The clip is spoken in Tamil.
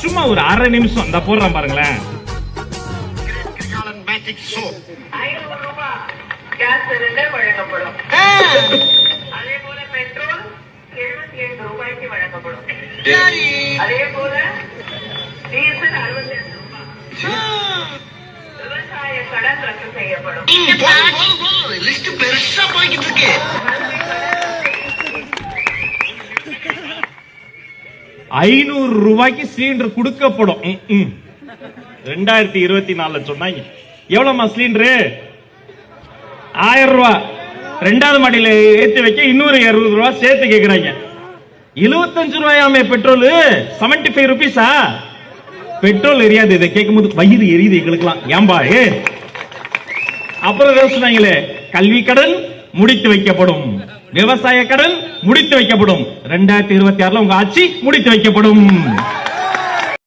சும்மா ஒரு 1/2 நிமிஷம் இந்த போடுறேன் பாருங்களேன். 500 ரூபாய் கேஸ் சிலிண்டர் வழங்கப்படும். அதே போல பெட்ரோல் 78 ரூபாய்க்கு வழங்கப்படும். அதே போல டீசல் 62 ரூபாய். விவசாய கடன் ரத்து செய்யப்படும். லிஸ்ட் பெருசா போய்கிட்டு இருக்கு. 500 ரூபாய்க்கு சிலிண்டர் கொடுக்கப்படும். 2024 சொன்னாங்க. எவ்வளவுமா சிலிண்டரு? 1000 ரூபாய். 2வது மாடியில ஏத்தி வைக்க இன்னொரு 200 ரூபாய் சேர்த்து கேக்குறாங்க. 75 ரூபாயாமே பெட்ரோல். 75 ருபீஸா? பெட்ரோல் எரியாது. இதை கேட்கும் போது வயிறு எரியுது எங்களுக்குலாம். ஏம்பா அப்புறம் சொன்னாங்களே, கல்வி கடன் முடித்து வைக்கப்படும், விவசாய கடன் முடித்து வைக்கப்படும். 2026 உங்க ஆட்சி முடித்து வைக்கப்படும்.